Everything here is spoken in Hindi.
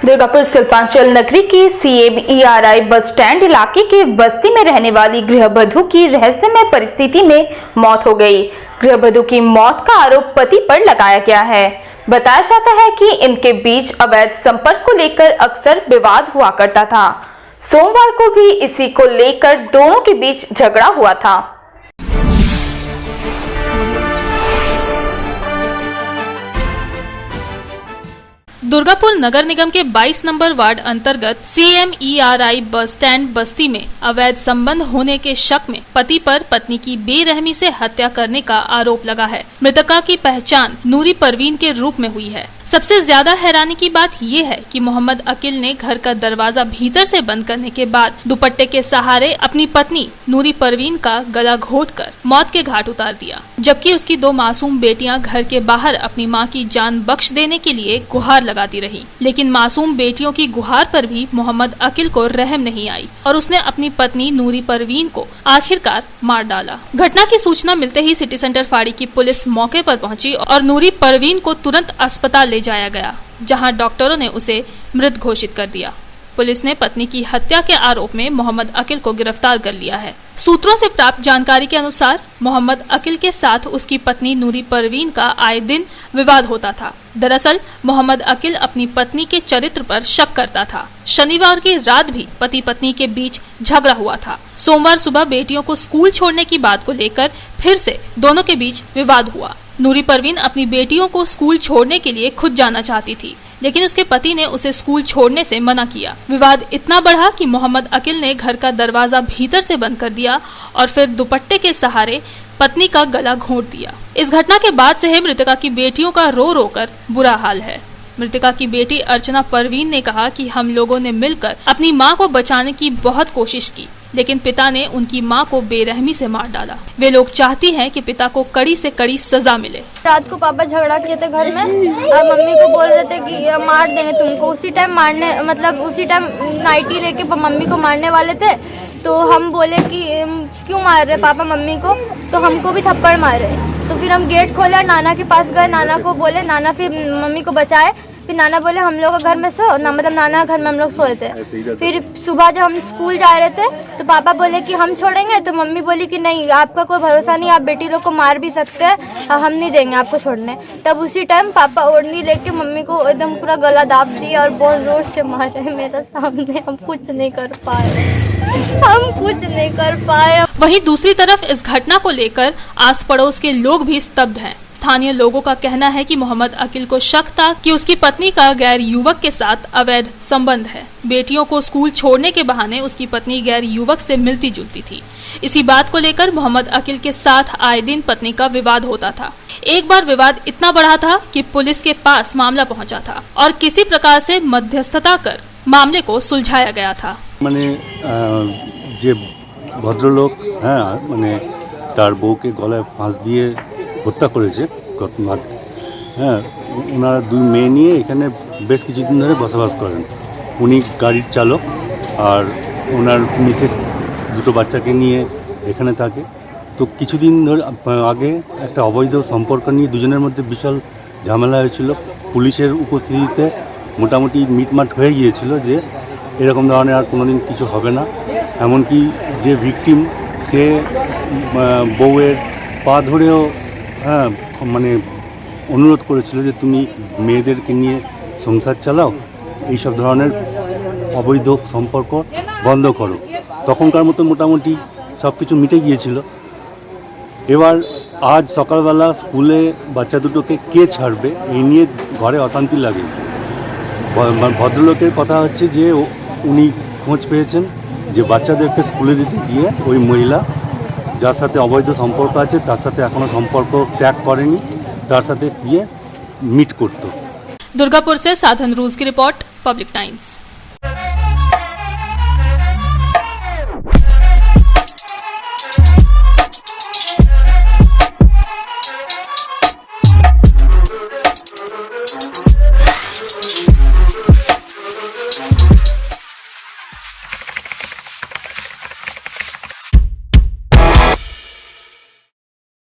दुर्गापुर शिल्पांचल नगरी के CMERI बस स्टैंड इलाके के बस्ती में रहने वाली गृहवधू की रहस्यमय परिस्थिति में मौत हो गई। गृहवधू की मौत का आरोप पति पर लगाया गया है। बताया जाता है कि इनके बीच अवैध संपर्क को लेकर अक्सर विवाद हुआ करता था। सोमवार को भी इसी को लेकर दोनों के बीच झगड़ा हुआ था। दुर्गापुर नगर निगम के 22 नंबर वार्ड अंतर्गत CMERI बस स्टैंड बस्ती में अवैध संबंध होने के शक में पति पर पत्नी की बेरहमी से हत्या करने का आरोप लगा है। मृतका की पहचान नूरी परवीन के रूप में हुई है। सबसे ज्यादा हैरानी की बात ये है कि मोहम्मद अकील ने घर का दरवाजा भीतर से बंद करने के बाद दुपट्टे के सहारे अपनी पत्नी नूरी परवीन का गला घोंटकर मौत के घाट उतार दिया, जबकि उसकी 2 मासूम बेटियां घर के बाहर अपनी मां की जान बख्श देने के लिए गुहार लगाती रही। लेकिन मासूम बेटियों की गुहार पर भी मोहम्मद अकील को रहम नहीं आई और उसने अपनी पत्नी नूरी परवीन को आखिरकार मार डाला। घटना की सूचना मिलते ही सिटी सेंटर फाड़ी की पुलिस मौके पर पहुंची और नूरी परवीन को तुरंत अस्पताल ले जाया गया, जहां डॉक्टरों ने उसे मृत घोषित कर दिया। पुलिस ने पत्नी की हत्या के आरोप में मोहम्मद अकील को गिरफ्तार कर लिया है। सूत्रों से प्राप्त जानकारी के अनुसार मोहम्मद अकील के साथ उसकी पत्नी नूरी परवीन का आए दिन विवाद होता था। दरअसल मोहम्मद अकील अपनी पत्नी के चरित्र पर शक करता था। शनिवार की रात भी पति पत्नी के बीच झगड़ा हुआ था। सोमवार सुबह बेटियों को स्कूल छोड़ने की बात को लेकर फिर से दोनों के बीच विवाद हुआ। नूरी परवीन अपनी बेटियों को स्कूल छोड़ने के लिए खुद जाना चाहती थी, लेकिन उसके पति ने उसे स्कूल छोड़ने से मना किया। विवाद इतना बढ़ा कि मोहम्मद अकील ने घर का दरवाजा भीतर से बंद कर दिया और फिर दुपट्टे के सहारे पत्नी का गला घोंट दिया। इस घटना के बाद से मृतका की बेटियों का रो रो कर बुरा हाल है। मृतका की बेटी अर्चना परवीन ने कहा कि हम लोगों ने मिलकर अपनी मां को बचाने की बहुत कोशिश की, लेकिन पिता ने उनकी मां को बेरहमी से मार डाला। वे लोग चाहती हैं कि पिता को कड़ी से कड़ी सजा मिले। रात को पापा झगड़ा किए थे घर में और मम्मी को बोल रहे थे कि मार देंगे तुमको। उसी टाइम नाइटी लेके मम्मी को मारने वाले थे, तो हम बोले कि क्यों मार रहे पापा मम्मी को, तो हमको भी थप्पड़ मारे। तो फिर हम गेट खोले और नाना के पास गए, नाना को बोले, नाना फिर मम्मी को बचाए। फिर नाना बोले हम लोग घर में सो ना, मतलब नाना घर में हम लोग सोए थे। फिर सुबह जब हम स्कूल जा रहे थे तो पापा बोले कि हम छोड़ेंगे, तो मम्मी बोली कि नहीं, आपका कोई भरोसा नहीं, आप बेटी लोग को मार भी सकते हैं, हम नहीं देंगे आपको छोड़ने। तब उसी टाइम पापा ओढ़नी लेके मम्मी को एकदम पूरा गला दाब दिया और बहुत जोर से मारे मेरे सामने। हम कुछ नहीं कर पाए। वहीं दूसरी तरफ इस घटना को लेकर आस पड़ोस के लोग भी स्तब्ध हैं। स्थानीय लोगों का कहना है कि मोहम्मद अकील को शक था कि उसकी पत्नी का गैर युवक के साथ अवैध संबंध है। बेटियों को स्कूल छोड़ने के बहाने उसकी पत्नी गैर युवक से मिलती जुलती थी। इसी बात को लेकर मोहम्मद अकील के साथ आए दिन पत्नी का विवाद होता था। एक बार विवाद इतना बढ़ा था कि पुलिस के पास मामला पहुंचा था और किसी प्रकार से मध्यस्थता कर मामले को सुलझाया गया था। ভদ্রলোক মানে তার বউকে গলায় ফাঁস দিয়ে হত্যা করেছে গত মাঝ। ওনারা 2 মেয়ে নিয়ে এখানে বেশ কিছুদিন ধরে বসবাস করেন। উনি গাড়ির চালক আর ওনার মিসেস 2টো বাচ্চাকে নিয়ে এখানে থাকে। তো কিছুদিন ধরে আগে একটা অবৈধ সম্পর্ক নিয়ে দুজনের মধ্যে বিশাল ঝামেলা হয়েছিল। পুলিশের উপস্থিতিতে মোটামুটি মিটমাট হয়ে গিয়েছিল যে এরকম ধরনের আর কোনোদিন কিছু হবে না। এমনকি যে ভিকটিম সে বউয়ের পা ধরেও মানে অনুরোধ করেছিল যে তুমি মেয়েদেরকে নিয়ে সংসার চালাও, এইসব ধরনের অবৈধ সম্পর্ক বন্ধ করো। তখনকার মতো মোটামুটি সব কিছু মিটে গিয়েছিল। এবার আজ সকালবেলা স্কুলে বাচ্চা দুটোকে কে ছাড়বে এই নিয়ে ঘরে অশান্তি লাগে। ভদ্রলোকের কথা হচ্ছে যে উনি খোঁজ পেয়েছেন যে বাচ্চাদেরকে স্কুলে দিতে গিয়ে ওই মহিলা যার সাথে অবৈধ সম্পর্ক আছে তার সাথে এখনো সম্পর্ক ত্যাগ করেনি, তার সাথে গিয়ে মিট করতো। दुर्गापुर से साधन रूज की रिपोर्ट, पब्लिक टाइम्स।